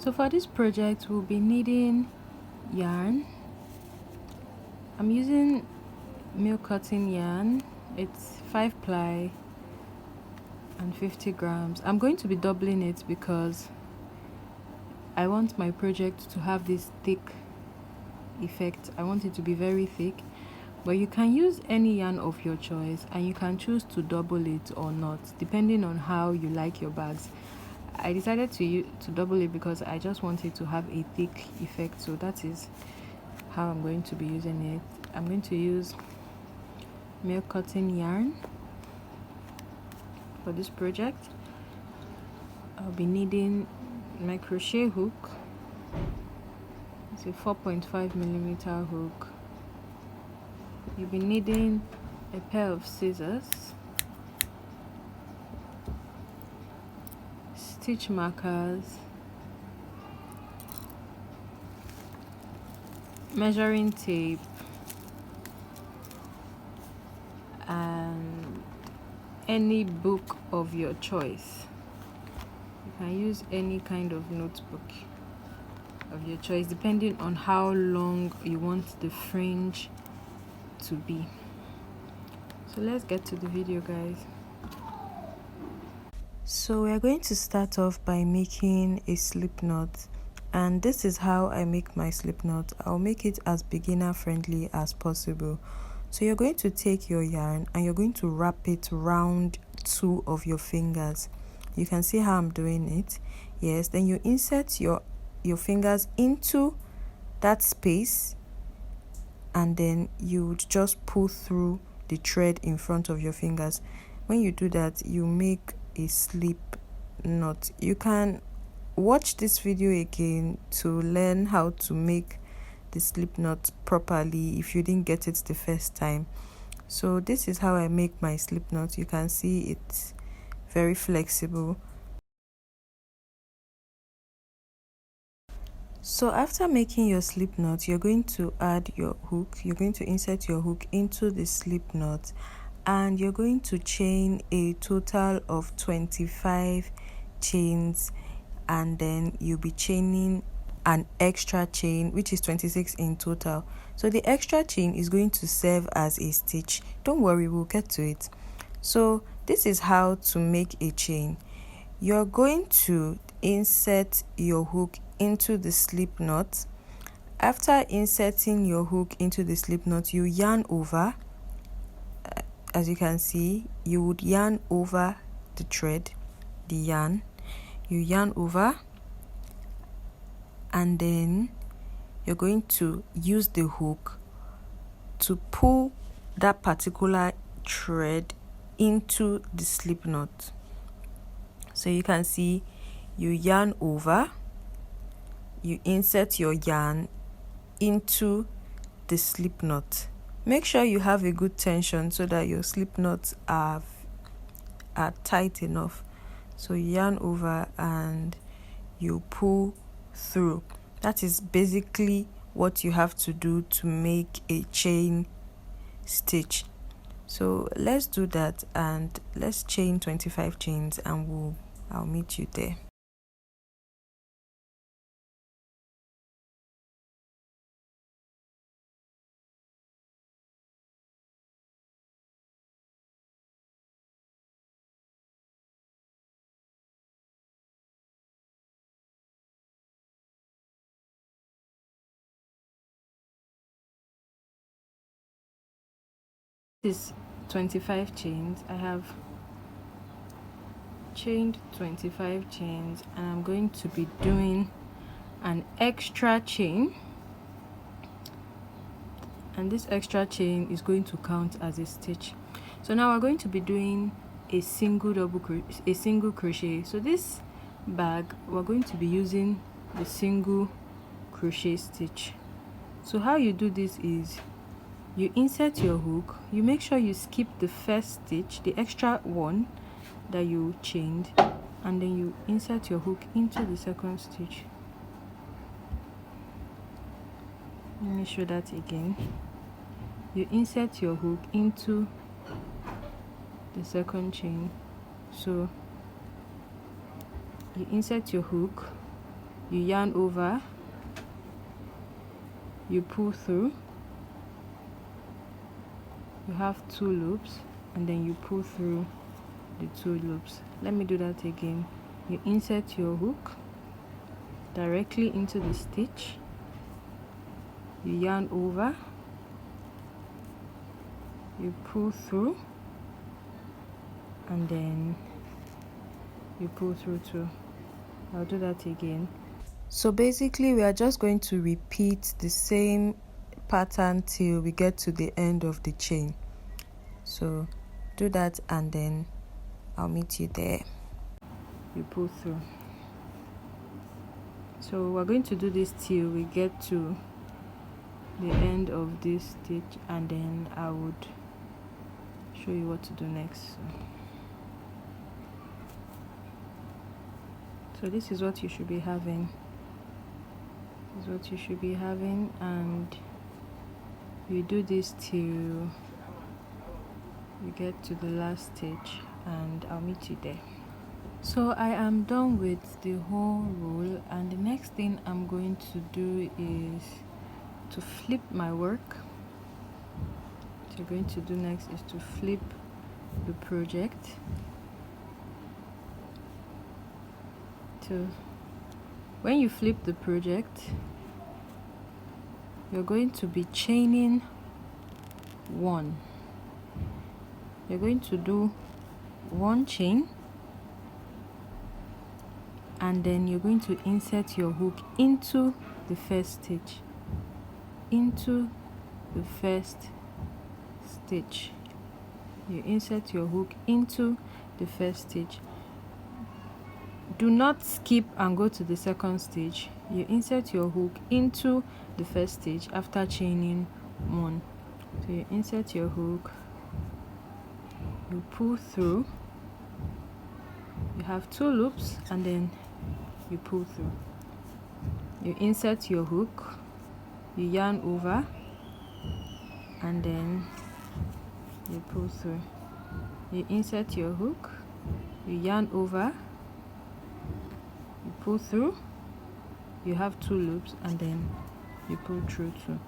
So for this project we'll be needing yarn. I'm using milk cotton yarn. It's 5 ply and 50 grams. I'm going to be doubling it because I want my project to have this thick effect. I want it to be very thick, but you can use any yarn of your choice and you can choose to double it or not depending on how you like your bags. I decided to double it because I just want it to have a thick effect, so that is how I'm going to be using it. I'm going to use milk cotton yarn for this project. I'll be needing my crochet hook. It's a 4.5 millimeter hook. You'll be needing a pair of scissors, stitch markers, measuring tape, and any book of your choice. You can use any kind of notebook of your choice depending on how long you want the fringe to be. So let's get to the video, guys. So we are going to start off by making a slip knot, and this is how I make my slip knot. I'll make it as beginner friendly as possible. So you're going to take your yarn and you're going to wrap it around 2 of your fingers. You can see how I'm doing it. Yes, then you insert your fingers into that space, and then you just pull through the thread in front of your fingers. When you do that, you make a slip knot. You can watch this video again to learn how to make the slip knot properly if you didn't get it the first time. So this is how I make my slip knot. You can see it's very flexible. So after making your slip knot, you're going to add your hook. You're going to insert your hook into the slip knot, and you're going to chain a total of 25 chains, and then you'll be chaining an extra chain, which is 26 in total. So the extra chain is going to serve as a stitch. Don't worry, we'll get to it. So this is how to make a chain. You're going to insert your hook into the slip knot. After inserting your hook into the slip knot, you yarn over. As you can see, you would yarn over the thread, the yarn. You yarn over, and then you're going to use the hook to pull that particular thread into the slip knot. So you can see you yarn over, you insert your yarn into the slip knot. Make sure you have a good tension so that your slip knots are tight enough. So you yarn over and you pull through. That is basically what you have to do to make a chain stitch. So let's do that, and let's chain 25 chains, and I'll meet you there. This is 25 chains. I have chained 25 chains, and I'm going to be doing an extra chain, and this extra chain is going to count as a stitch. So now we're going to be doing a single crochet. So this bag, we're going to be using the single crochet stitch. So how you do this is you insert your hook, you make sure you skip the first stitch, the extra one that you chained, and then you insert your hook into the second stitch. Let me show that again. You insert your hook into the second chain. So you insert your hook, you yarn over, you pull through, you have 2 loops, and then you pull through the 2 loops. Let me do that again. You insert your hook directly into the stitch, you yarn over, you pull through, and then you pull through too. I'll do that again. So basically we are just going to repeat the same pattern till we get to the end of the chain. So do that and then I'll meet you there. You pull through. So we're going to do this till we get to the end of this stitch, and then I would show you what to do next. So this is what you should be having. This is what you should be having, and you do this till you get to the last stitch, and I'll meet you there. So I am done with the whole roll, and the next thing I'm going to do is to flip my work. What you're going to do next is to flip the project. So when you flip the project, you're going to be chaining 1. You're going to do 1 chain, and then you're going to insert your hook into the first stitch, into the first stitch. You insert your hook into the first stitch. Do not skip and go to the second stitch. You insert your hook into the first stitch after chaining 1. So you insert your hook, you pull through, you have 2 loops, and then you pull through. You insert your hook, you yarn over, and then you pull through. You insert your hook, you yarn over, you pull through, you have 2 loops, and then you pull through too.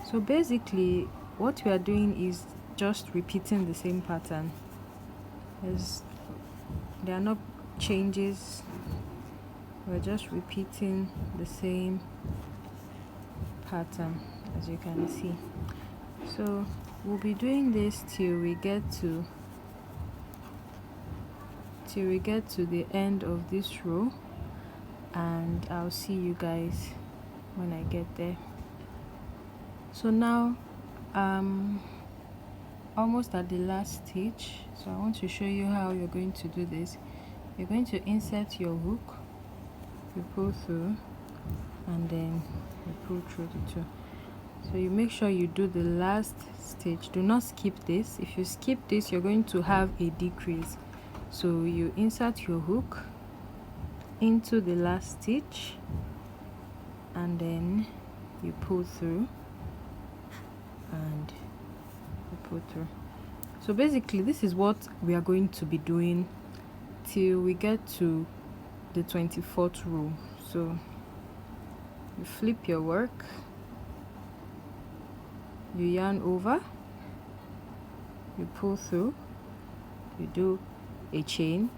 So basically what we are doing is just repeating the same pattern. There are no changes, we're just repeating the same pattern, as you can see. So we'll be doing this till we get to the end of this row, and I'll see you guys when I get there. So now almost at the last stitch, so I want to show you how you're going to do this. You're going to insert your hook, you pull through, and then you pull through the 2. So you make sure you do the last stitch. Do not skip this. If you skip this, you're going to have a decrease. So you insert your hook into the last stitch, and then you pull through, and you pull through. So basically this is what we are going to be doing till we get to the 24th row. So you flip your work, you yarn over, you pull through, you do a chain,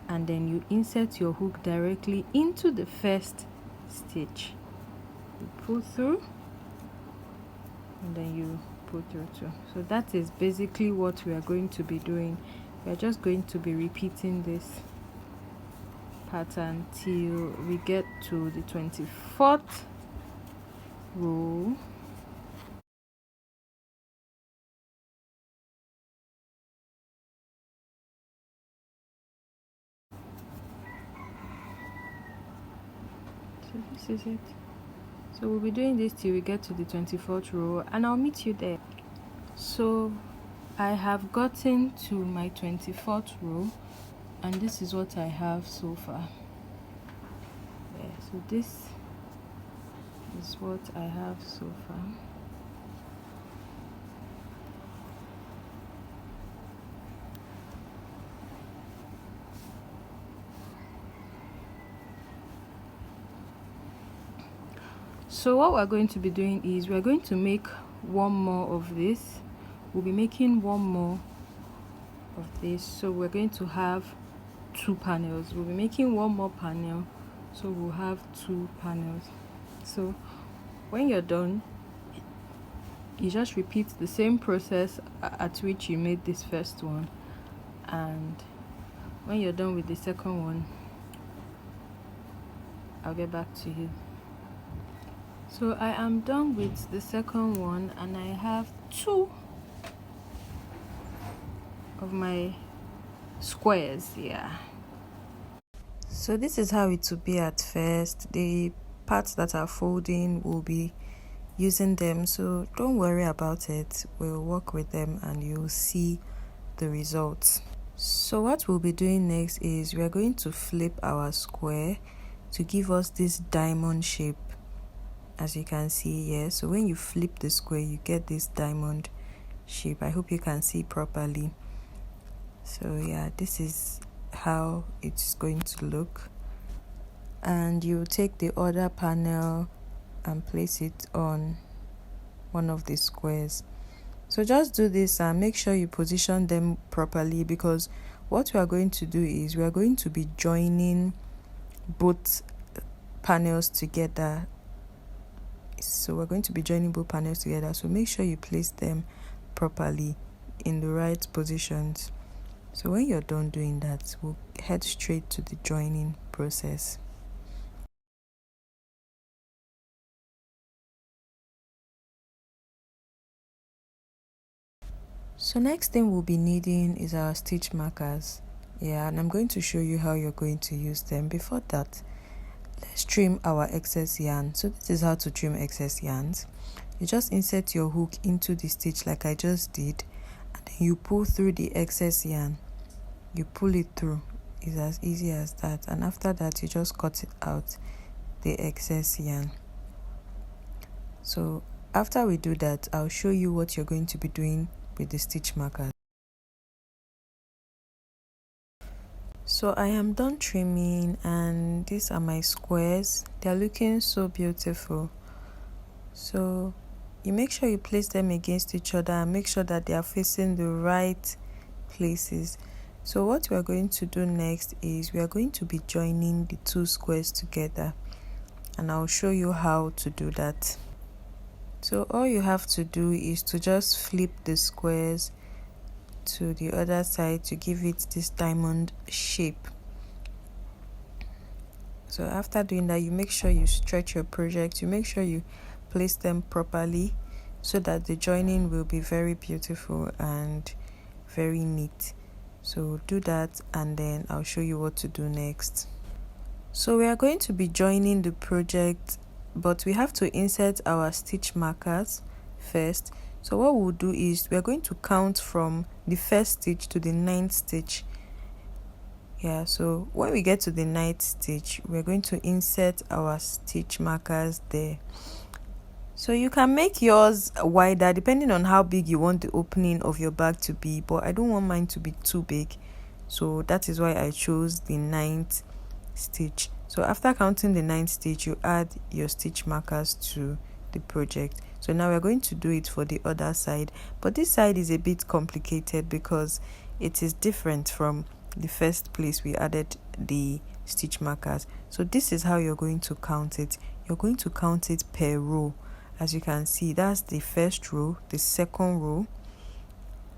and then you insert your hook directly into the first stitch. You pull through, and then you pull through too. So that is basically what we are going to be doing. We are just going to be repeating this pattern till we get to the 24th row. So this is it. So we'll be doing this till we get to the 24th row, and I'll meet you there. So I have gotten to my 24th row, and this is what I have so far. Yeah, so this is what I have so far. So what we're going to be doing is we're going to make one more of this. We'll be making one more of this, so we're going to have 2 panels. We'll be making one more panel, so we'll have 2 panels. So when you're done, you just repeat the same process at which you made this first one, and when you're done with the second one, I'll get back to you. So I am done with the second one, and I have 2 of my squares. Yeah, so this is how it will be at first. The parts that are folding will be using them, so don't worry about it. We'll work with them and you'll see the results. So what we'll be doing next is we're going to flip our square to give us this diamond shape, as you can see here. So when you flip the square, you get this diamond shape. I hope you can see properly. So yeah, this is how it's going to look, and you take the other panel and place it on one of the squares. So just do this and make sure you position them properly, because what we are going to do is we are going to be joining both panels together. So we're going to be joining both panels together, so make sure you place them properly in the right positions. So when you're done doing that, we'll head straight to the joining process. So next thing we'll be needing is our stitch markers. Yeah, and I'm going to show you how you're going to use them. Before that, let's trim our excess yarn. So this is how to trim excess yarns. You just insert your hook into the stitch like I just did, and then you pull through the excess yarn. You pull it through. It's as easy as that. And after that, you just cut it out, the excess yarn. So after we do that, I'll show you what you're going to be doing with the stitch markers. So I am done trimming, and these are my squares. They're looking so beautiful. So you make sure you place them against each other and make sure that they are facing the right places. So what we are going to do next is we are going to be joining the 2 squares together, and I'll show you how to do that. So all you have to do is to just flip the squares to the other side to give it this diamond shape. So after doing that, you make sure you stretch your project. You make sure you place them properly so that the joining will be very beautiful and very neat. So do that, and then I'll show you what to do next. So we are going to be joining the project, but we have to insert our stitch markers first. So what we'll do is we're going to count from the first stitch to the 9th stitch. Yeah, so when we get to the 9th stitch, we're going to insert our stitch markers there. So you can make yours wider depending on how big you want the opening of your bag to be, but I don't want mine to be too big, so that is why I chose the 9th stitch. So after counting the 9th stitch, you add your stitch markers to the project. So now we're going to do it for the other side, but this side is a bit complicated because it is different from the first place we added the stitch markers. So this is how you're going to count it. You're going to count it per row. As you can see, that's the first row, the second row,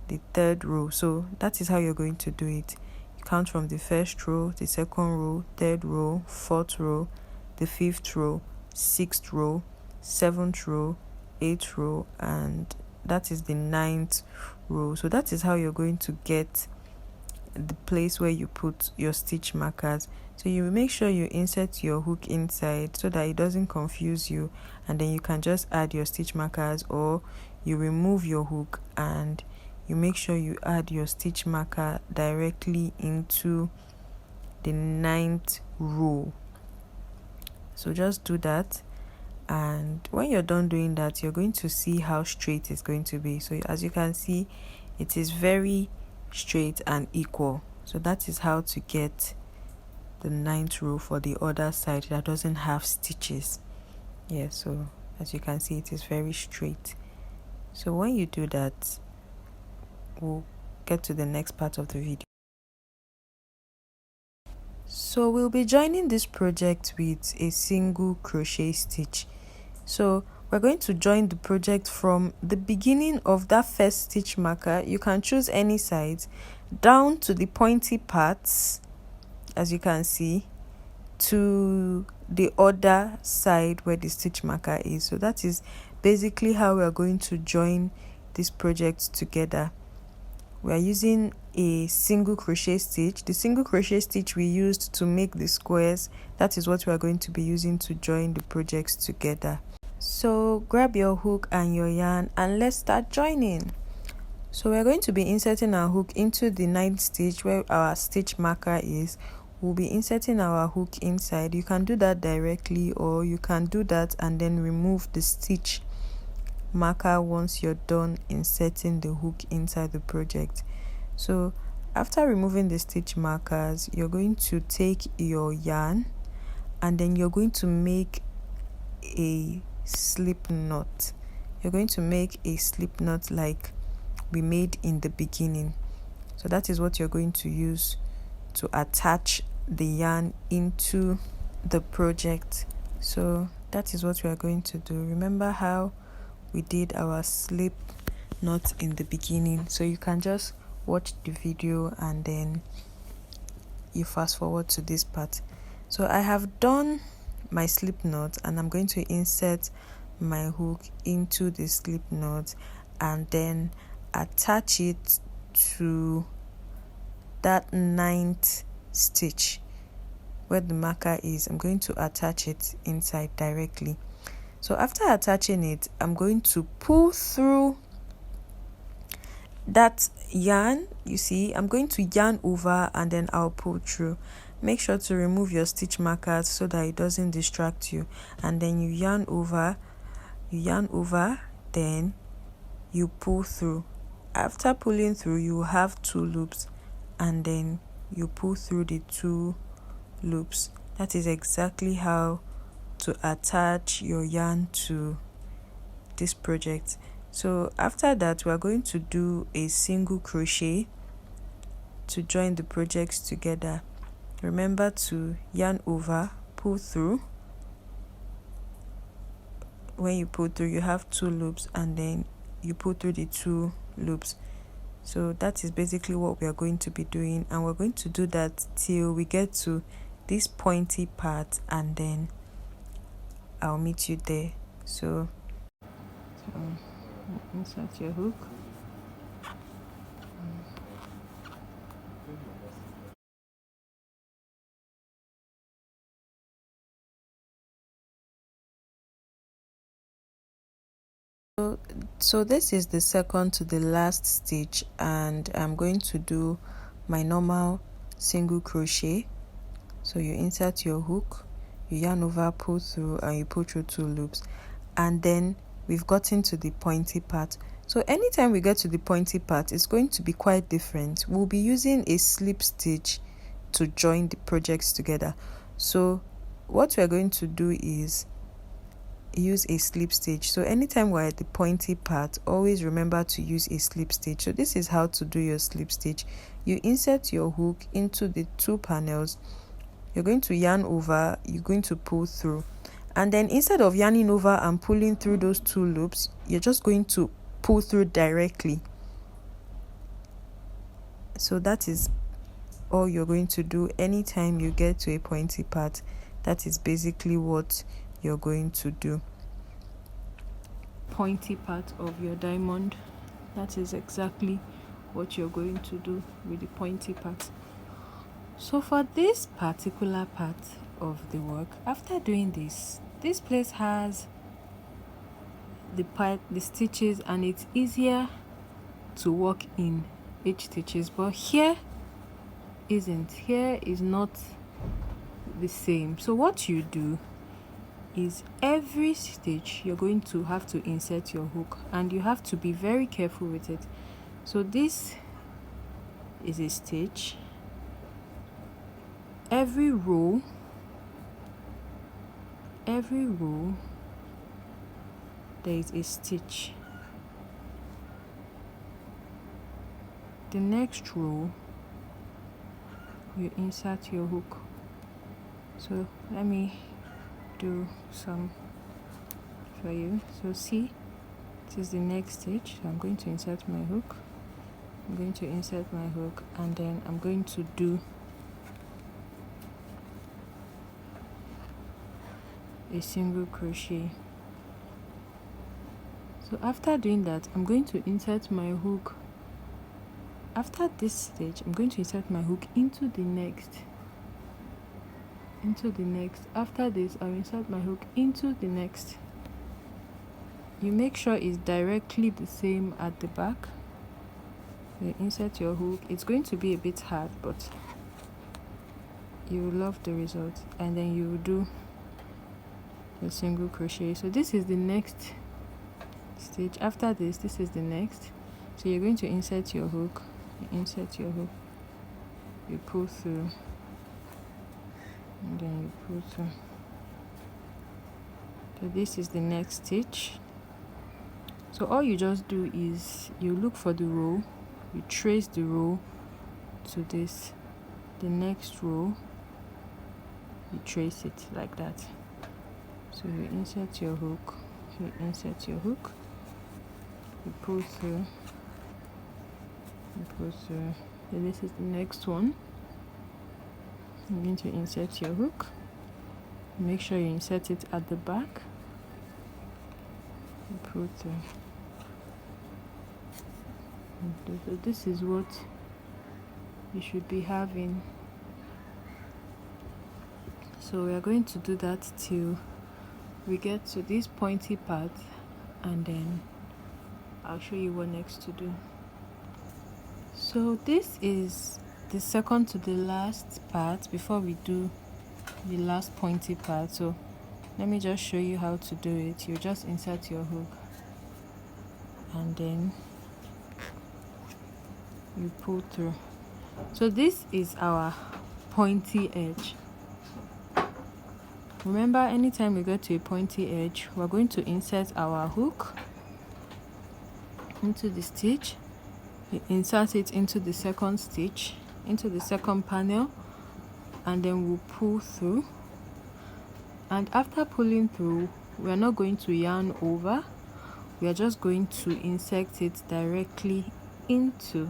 the third row. So that is how you're going to do it. You count from the first row, the second row, third row, fourth row, the fifth row, sixth row, seventh row, eighth row, and that is the 9th row. So that is how you're going to get the place where you put your stitch markers. So you make sure you insert your hook inside so that it doesn't confuse you, and then you can just add your stitch markers, or you remove your hook and you make sure you add your stitch marker directly into the 9th row. So just do that, and when you're done doing that, you're going to see how straight it's going to be. So as you can see, it is very straight and equal. So that is how to get the 9th row for the other side that doesn't have stitches. Yeah, so as you can see, it is very straight. So when you do that, we'll get to the next part of the video. So we'll be joining this project with a single crochet stitch. So we're going to join the project from the beginning of that first stitch marker. You can choose any side down to the pointy parts, as you can see, to the other side where the stitch marker is. So that is basically how we are going to join this project together. We are using a single crochet stitch. The single crochet stitch we used to make the squares, that is what we are going to be using to join the projects together. So grab your hook and your yarn and let's start joining. So we're going to be inserting our hook into the 9th stitch where our stitch marker is. We'll be inserting our hook inside. You can do that directly, or you can do that and then remove the stitch marker once you're done inserting the hook inside the project. So after removing the stitch markers, you're going to take your yarn and then you're going to make a slip knot. You're going to make a slip knot like we made in the beginning. So that is what you're going to use to attach the yarn into the project. So that is what we are going to do. Remember how we did our slip knot in the beginning? So you can just watch the video and then you fast forward to this part. So I have done my slip knot and I'm going to insert my hook into the slip knot and then attach it to that 9th stitch where the marker is. I'm going to attach it inside directly. So after attaching it, I'm going to pull through that yarn. You see, I'm going to yarn over and then I'll pull through. Make sure to remove your stitch markers so that it doesn't distract you. And then you yarn over, then you pull through. After pulling through, you have 2 loops and then you pull through the 2 loops. That is exactly how to attach your yarn to this project. So after that, we are going to do a single crochet to join the projects together. Remember to yarn over, pull through. When you pull through, you have 2 loops and then you pull through the 2 loops. So that is basically what we are going to be doing, and we're going to do that till we get to this pointy part and then I'll meet you there. So insert your hook. So this is the second to the last stitch, and I'm going to do my normal single crochet. So you insert your hook, you yarn over, pull through, and you pull through 2 loops, and then we've gotten to the pointy part. So anytime we get to the pointy part, it's going to be quite different. We'll be using a slip stitch to join the projects together. So what we're going to do is use a slip stitch. So anytime we're at the pointy part, always remember to use a slip stitch. So this is how to do your slip stitch. You insert your hook into the 2 panels, you're going to yarn over, you're going to pull through, and then instead of yarning over and pulling through those 2 loops, you're just going to pull through directly. So that is all you're going to do anytime you get to a pointy part. That is basically what you're going to do. Pointy part of your diamond, that is exactly what you're going to do with the pointy part. So for this particular part of the work, after doing this place has the stitches, and it's easier to work in each stitches, but here is not the same. So what you do is every stitch you're going to have to insert your hook, and you have to be very careful with it. So this is a stitch. Every row there is a stitch. The next row, you insert your hook. So let me do some for you. So see, this is the next stitch. So I'm going to insert my hook. I'm going to insert my hook, and then I'm going to do a single crochet. So after doing that, I'm going to insert my hook. After this stitch, I'm going to insert my hook into the next. After this, I'll insert my hook into the next. You make sure it's directly the same at the back. You insert your hook. It's going to be a bit hard, but you will love the result. And then you will do a single crochet. So this is the next stitch. After this is the next. So you're going to insert your hook. You insert your hook. You pull through. And then you pull through. So this is the next stitch. So all you just do is you look for the row, you trace the row to this, the next row, you trace it like that. So you insert your hook, you insert your hook, you pull through, you pull through. So this is the next one. You're going to insert your hook. Make sure you insert it at the back. You pull through. So this is what you should be having. So we are going to do that till we get to this pointy part, and then I'll show you what next to do. So this is the second to the last part before we do the last pointy part. So let me just show you how to do it. You just insert your hook, and then you pull through. So this is our pointy edge. Remember, anytime we get to a pointy edge, we're going to insert our hook into the stitch. We insert it into the second stitch, into the second panel, and then we'll pull through. And after pulling through, we are not going to yarn over. We are just going to insert it directly into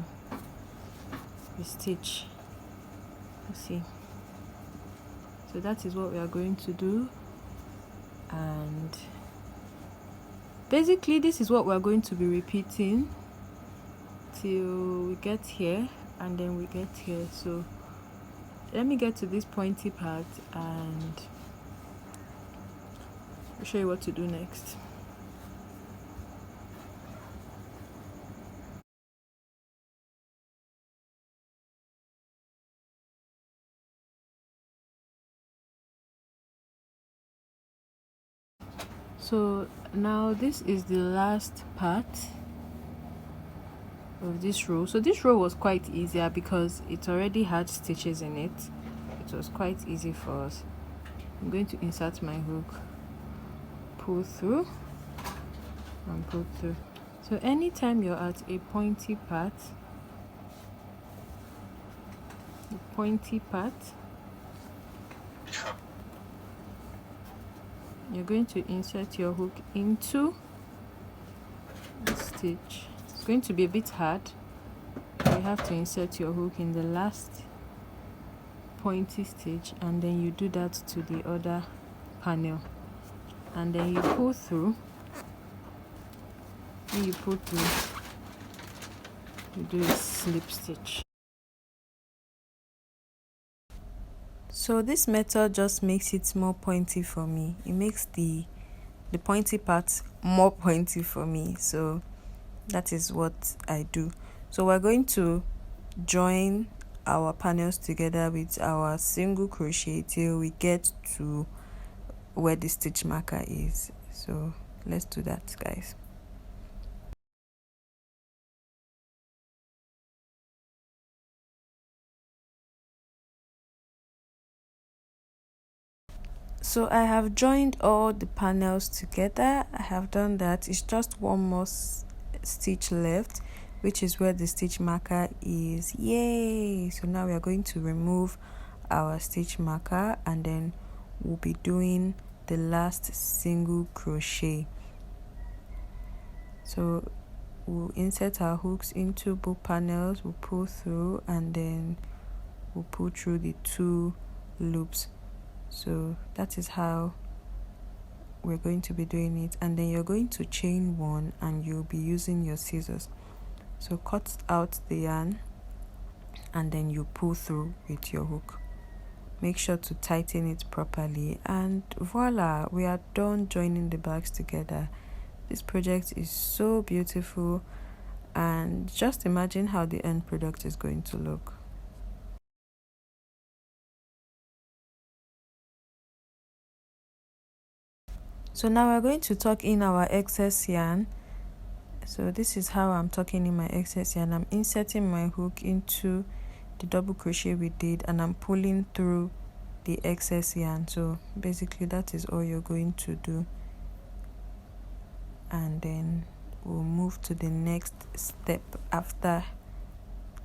the stitch. You see, so that is what we are going to do. And basically this is what we are going to be repeating till we get here, and then we get here. So let me get to this pointy part and I'll show you what to do next. So now this is the last part of this row. So this row was quite easier because it already had stitches in it. It was quite easy for us. I'm going to insert my hook, pull through, and pull through. So anytime you're at a pointy part, you're going to insert your hook into the stitch. It's going to be a bit hard. You have to insert your hook in the last pointy stitch, and then you do that to the other panel, and then you pull through. When you pull through, you do a slip stitch. So this method just makes it more pointy for me. It makes the pointy part more pointy for me. So that is what I do. So we're going to join our panels together with our single crochet till we get to where the stitch marker is. So let's do that, guys. So I have joined all the panels together. I have done that. It's just one more stitch left, which is where the stitch marker is. Yay! So now we are going to remove our stitch marker, and then we'll be doing the last single crochet. So we'll insert our hooks into both panels, we'll pull through, and then we'll pull through the 2 loops. So that is how we're going to be doing it. And then you're going to chain 1, and you'll be using your scissors. So cut out the yarn, and then you pull through with your hook. Make sure to tighten it properly, and voila, we are done joining the bags together. This project is so beautiful, and just imagine how the end product is going to look. So now we're going to tuck in our excess yarn. So this is how I'm tucking in my excess yarn. I'm inserting my hook into the double crochet we did, and I'm pulling through the excess yarn. So basically that is all you're going to do, and then we'll move to the next step after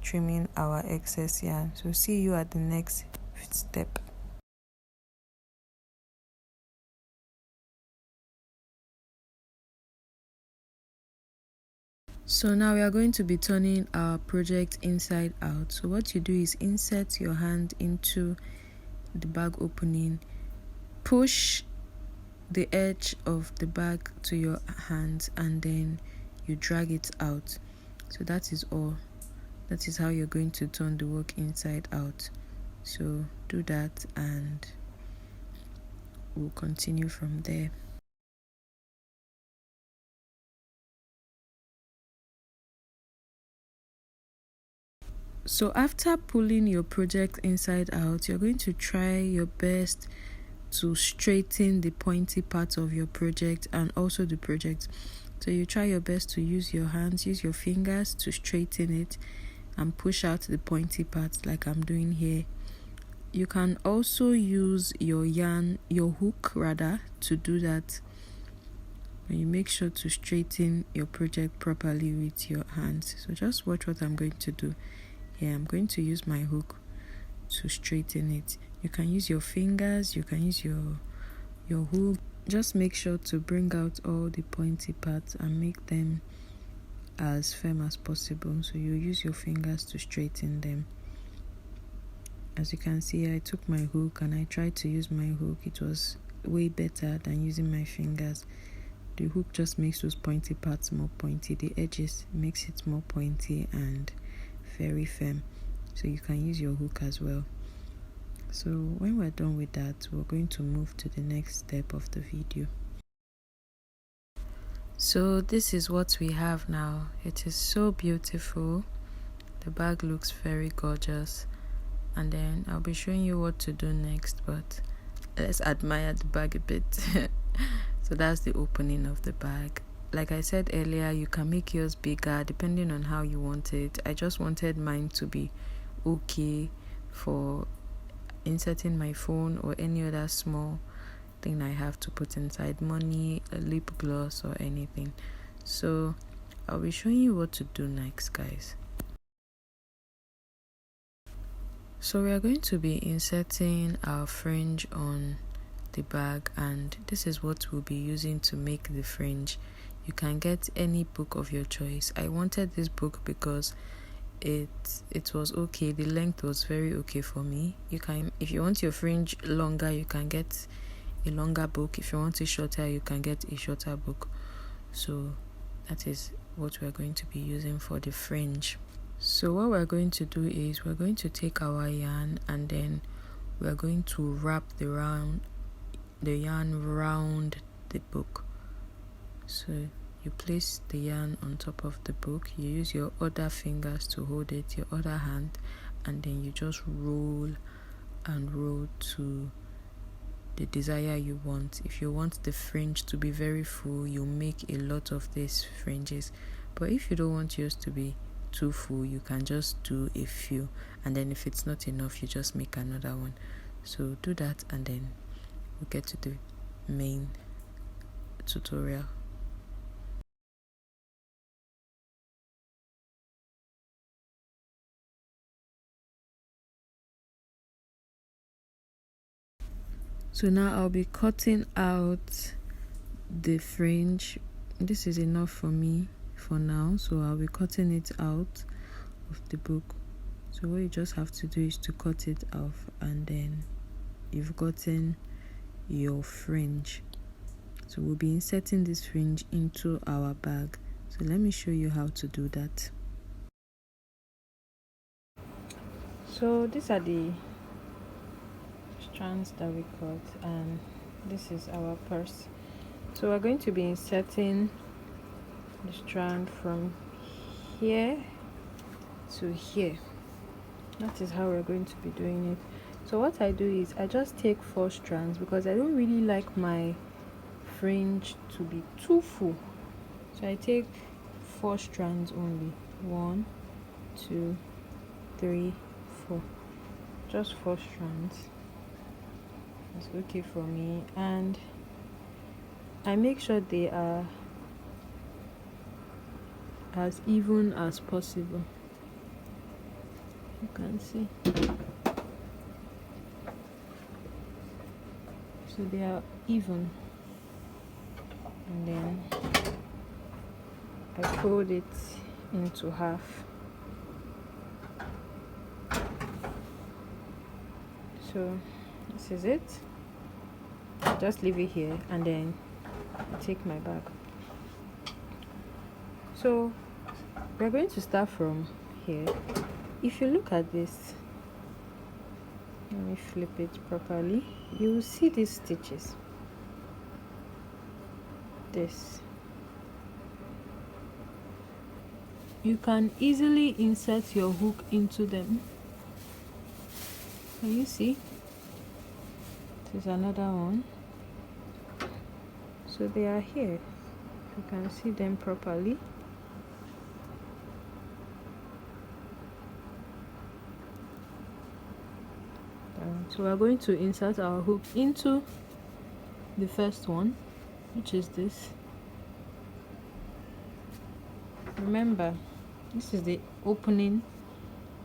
trimming our excess yarn. So see you at the next step. So now we are going to be turning our project inside out. So what you do is insert your hand into the bag opening, push the edge of the bag to your hand, and then you drag it out. So that is all. That is how you're going to turn the work inside out. So do that, and we'll continue from there. So after pulling your project inside out, you're going to try your best to straighten the pointy part of your project and also the project. So you try your best to use your hands, use your fingers to straighten it and push out the pointy parts like I'm doing here. You can also use your yarn, your hook rather, to do that. And you make sure to straighten your project properly with your hands. So just watch what I'm going to do. Here I'm going to use my hook to straighten it. You can use your fingers, you can use your hook. Just make sure to bring out all the pointy parts and make them as firm as possible. So you use your fingers to straighten them. As you can see, I took my hook and I tried to use my hook. It was way better than using my fingers. The hook just makes those pointy parts more pointy. The edges makes it more pointy and very firm. So you can use your hook as well. So when we're done with that, we're going to move to the next step of the video. So this is what we have now. It is so beautiful. The bag looks very gorgeous, and then I'll be showing you what to do next, but let's admire the bag a bit. So that's the opening of the bag. Like I said earlier, you can make yours bigger depending on how you want it. I just wanted mine to be okay for inserting my phone or any other small thing I have to put inside, money, a lip gloss or anything. So I'll be showing you what to do next, guys. So we are going to be inserting our fringe on the bag, and this is what we'll be using to make the fringe. You can get any book of your choice. I wanted this book because it was okay. The length was very okay for me. You can, if you want your fringe longer, you can get a longer book. If you want it shorter, you can get a shorter book. So that is what we're going to be using for the fringe. So what we're going to do is we're going to take our yarn, and then we're going to wrap the yarn around the book. So you place the yarn on top of the book, you use your other fingers to hold it, your other hand, and then you just roll and roll to the desire you want. If you want the fringe to be very full, you make a lot of these fringes, but if you don't want yours to be too full, you can just do a few, and then if it's not enough, you just make another one. So do that, and then we'll get to the main tutorial. So now I'll be cutting out the fringe. This is enough for me for now, so I'll be cutting it out of the book. So what you just have to do is to cut it off, and then you've gotten your fringe. So we'll be inserting this fringe into our bag. So let me show you how to do that. So these are the strands that we cut, and this is our purse. So we're going to be inserting the strand from here to here. That is how we're going to be doing it. So what I do is I just take 4 strands because I don't really like my fringe to be too full. So I take 4 strands only. 1, 2, 3, 4. Just 4 strands. That's okay for me, and I make sure they are as even as possible. You can see. So they are even, and then I fold it into half. So this is it. Just leave it here, and then I take my bag. So we're going to start from here. If you look at this, let me flip it properly, you will see these stitches. This, you can easily insert your hook into them. Can you see? This is another one. So they are here. You can see them properly. So we are going to insert our hook into the first one, which is this. Remember, this is the opening.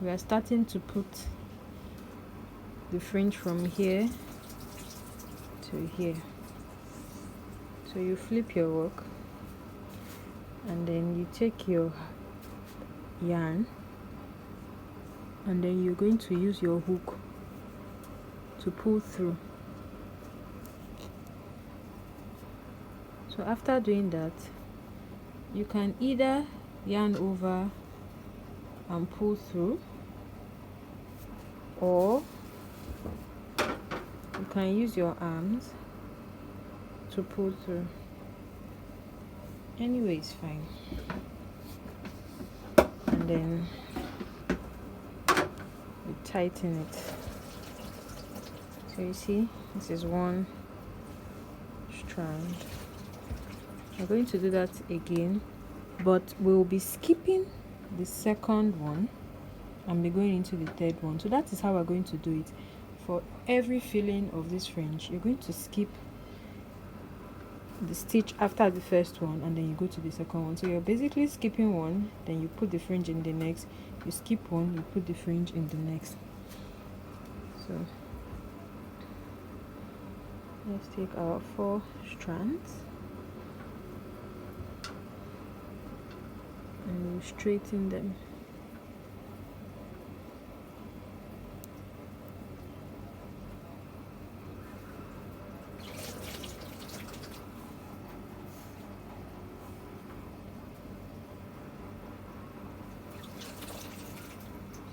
We are starting to put the fringe from here to here. So you flip your work, and then you take your yarn, and then you're going to use your hook to pull through. So after doing that, you can either yarn over and pull through, or you can use your arms to pull through. Anyway, it's fine. And then you tighten it. So you see, this is one strand. I'm going to do that again, but we'll be skipping the second one and be going into the third one. So that is how we're going to do it. For every filling of this fringe, you're going to skip the stitch after the first one, and then you go to the second one. So you're basically skipping one, then you put the fringe in the next, you skip one, you put the fringe in the next. So let's take our 4 strands and we'll straighten them.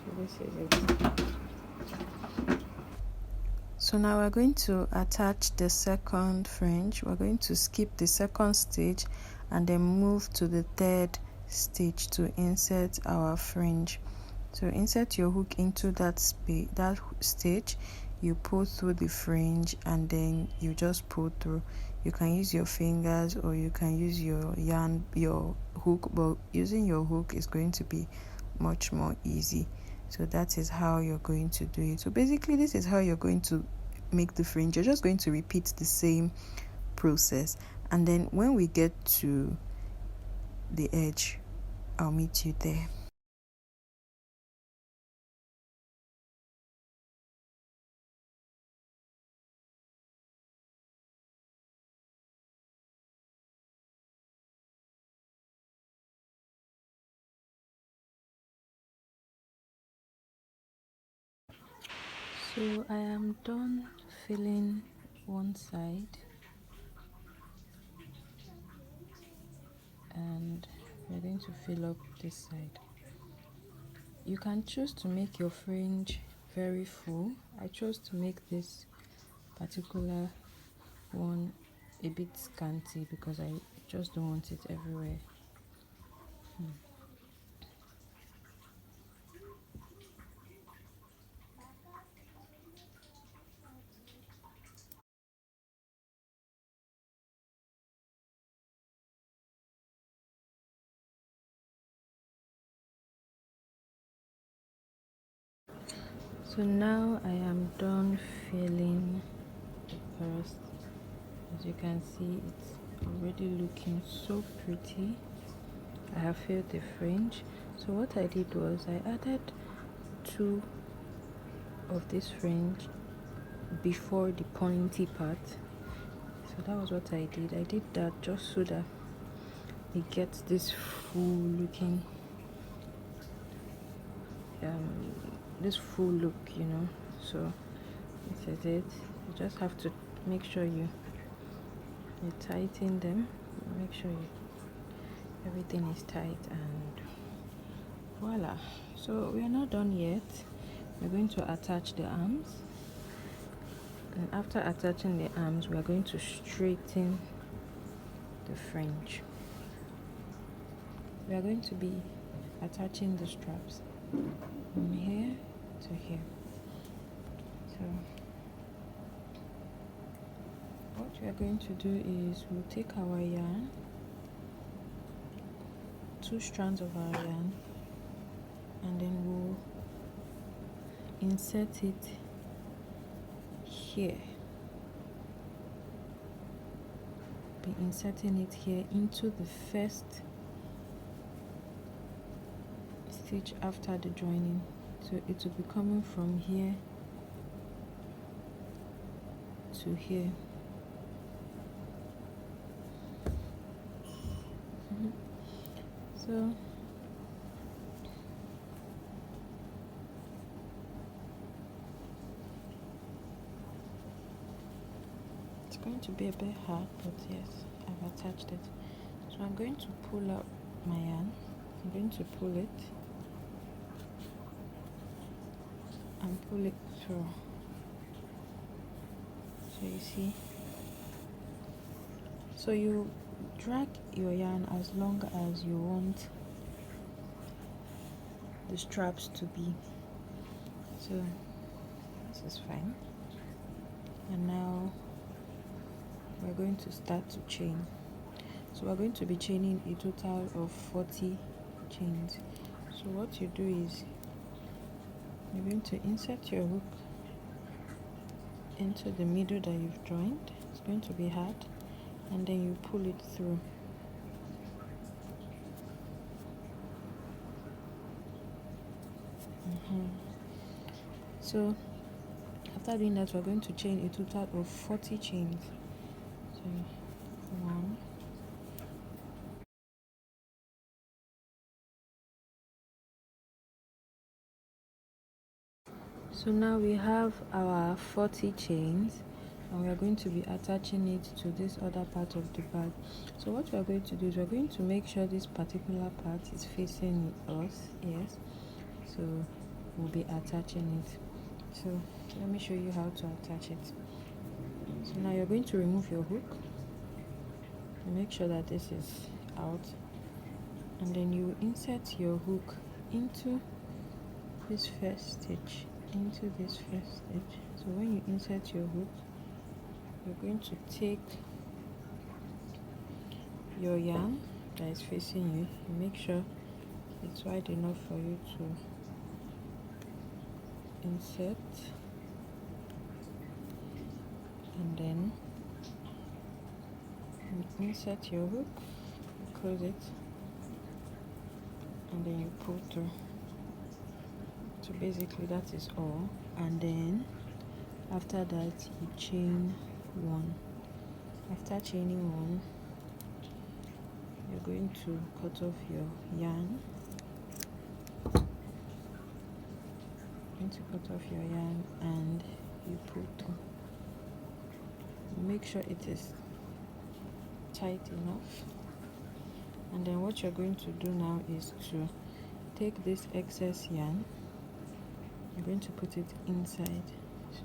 So this is it. So now we're going to attach the second fringe. We're going to skip the second stitch and then move to the third stitch to insert our fringe. So insert your hook into that stitch, you pull through the fringe, and then you just pull through. You can use your fingers or you can use your hook, but using your hook is going to be much more easy. So that is how you're going to do it. So basically this is how you're going to make the fringe, you're just going to repeat the same process, and then when we get to the edge, I'll meet you there. So I am done filling one side, and we're going to fill up this side. You can choose to make your fringe very full. I chose to make this particular one a bit scanty because I just don't want it everywhere. So now I am done filling the first. As you can see, it's already looking so pretty. I have filled the fringe. So what I did was I added 2 of this fringe before the pointy part. So that was what I did. I did that just so that it gets this full looking this full look, you know. So this is it. You just have to make sure you tighten them, make sure everything is tight, and voila. So we are not done yet. We're going to attach the arms, and after attaching the arms, we are going to straighten the fringe. We are going to be attaching the straps from here to here. So what we are going to do is we'll take our yarn, 2 strands of our yarn, and then we'll insert it here. Be inserting it here into the first stitch after the joining. So it will be coming from here to here. So it's going to be a bit hard, but yes, I've attached it. So I'm going to pull out my yarn. I'm going to pull it and pull it through. So you see, so you drag your yarn as long as you want the straps to be. So this is fine, and now we're going to start to chain. So we're going to be chaining a total of 40 chains. So what you do is you're going to insert your hook into the middle that you've joined. It's going to be hard, and then you pull it through. So after doing that, we're going to chain a total of 40 chains. So 1, so now we have our 40 chains, and we are going to be attaching it to this other part of the bag. So what we are going to do is we're going to make sure this particular part is facing us. Yes, so we'll be attaching it. So let me show you how to attach it. So now you're going to remove your hook and make sure that this is out, and then you insert your hook into this first stitch, so when you insert your hook, you're going to take your yarn that is facing you, make sure it's wide enough for you to insert, and then you insert your hook, close it, and then you pull through. So basically that is all, and then after that you chain one. After chaining one, you're going to cut off your yarn. And you pull through. Make sure it is tight enough, and then what you're going to do now is to take this excess yarn, you're going to put it inside. So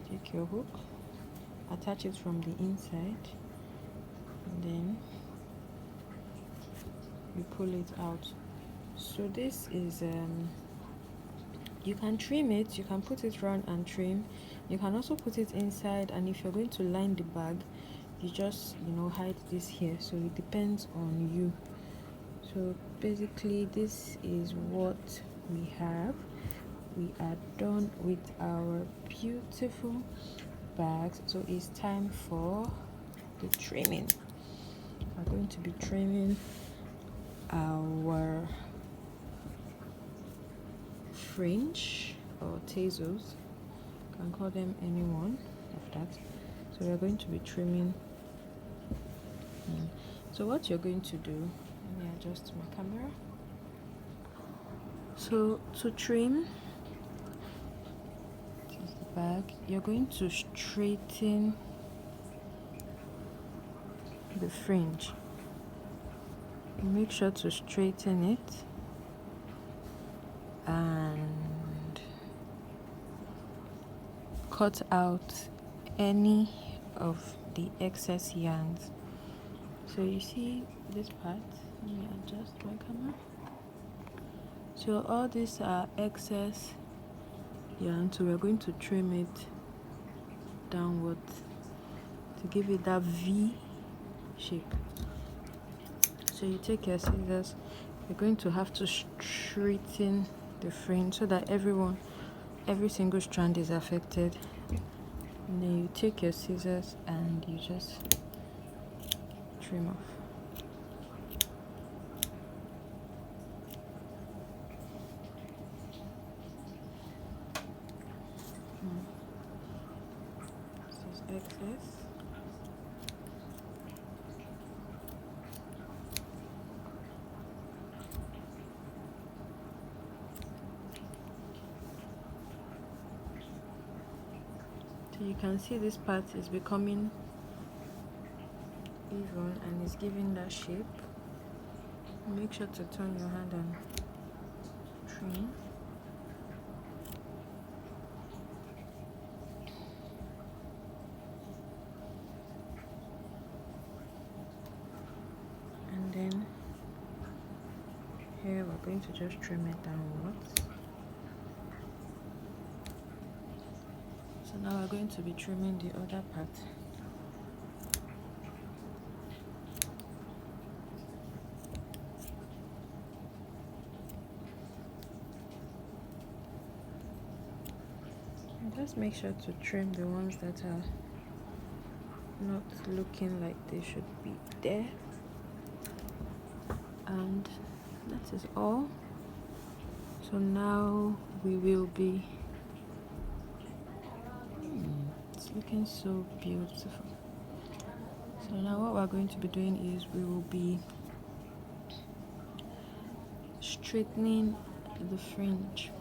take your hook, attach it from the inside, and then you pull it out. So this is you can trim it, you can put it round and trim, you can also put it inside, and if you're going to line the bag, you just hide this here. So it depends on you. So basically this is what we have. We are done with our beautiful bags. So it's time for the trimming. We're going to be trimming our fringe or tassels, you can call them any one of that. So we're going to be trimming. So what you're going to do, let me adjust my camera. So to trim the bag, you're going to straighten the fringe. Make sure to straighten it and cut out any of the excess yarns. So you see this part, let me adjust my camera. So all these are excess yarn, so we're going to trim it downwards to give it that V shape. So you take your scissors, you're going to have to straighten the fringe so that every single strand is affected, and then you take your scissors and you just trim off. This is excess. So you can see this part is becoming even and is giving that shape. Make sure to turn your hand and trim. And then here we're going to just trim it downwards. So now we're going to be trimming the other part. And just make sure to trim the ones that are not looking like they should be there. And that is all. So now we will be it's looking so beautiful. So now what we're going to be doing is we will be straightening the fringe.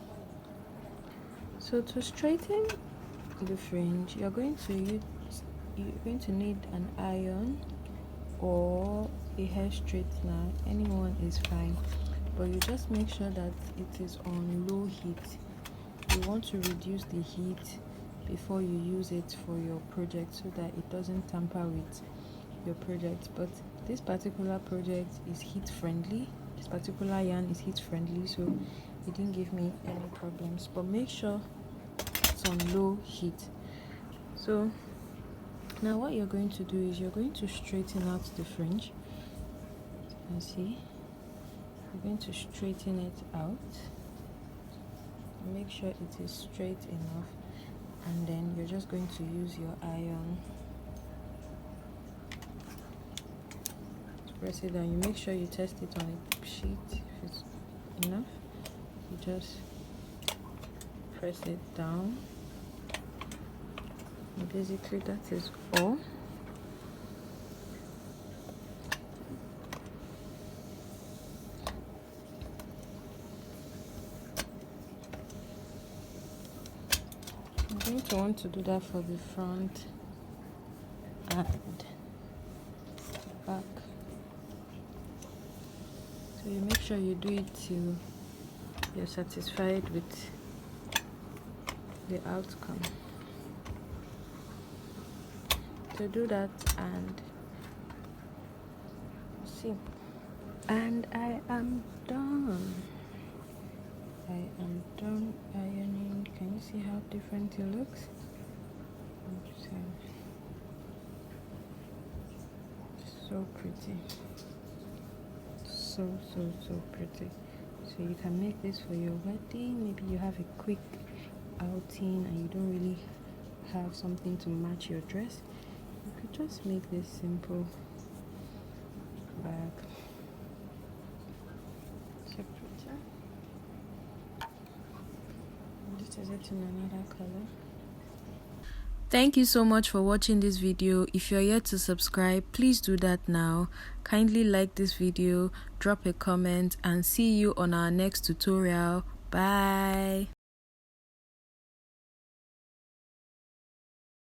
So to straighten the fringe, you're going to need an iron or a hair straightener. Anyone is fine, but you just make sure that it is on low heat. You want to reduce the heat before you use it for your project so that it doesn't tamper with your project. But this particular project is heat friendly, this particular yarn is heat friendly, so it didn't give me any problems. But make sure it's on low heat. So now what you're going to do is you're going to straighten out the fringe. You can see you're going to straighten it out. Make sure it is straight enough, and then you're just going to use your iron to press it down. You make sure you test it on a sheet. If it's enough, you just press it down. And basically that is all. I'm going to want to do that for the front and back. So you make sure you do it till you're satisfied with the outcome. So do that and see. And I am done. I am done ironing. Can you see how different it looks? So pretty. So pretty. So you can make this for your wedding. Maybe you have a quick outing and you don't really have something to match your dress. You could just make this simple bag. So pretty. This is it in another color. Thank you so much for watching this video. If you're yet to subscribe, please do that now. Kindly like this video, drop a comment, and see you on our next tutorial. Bye.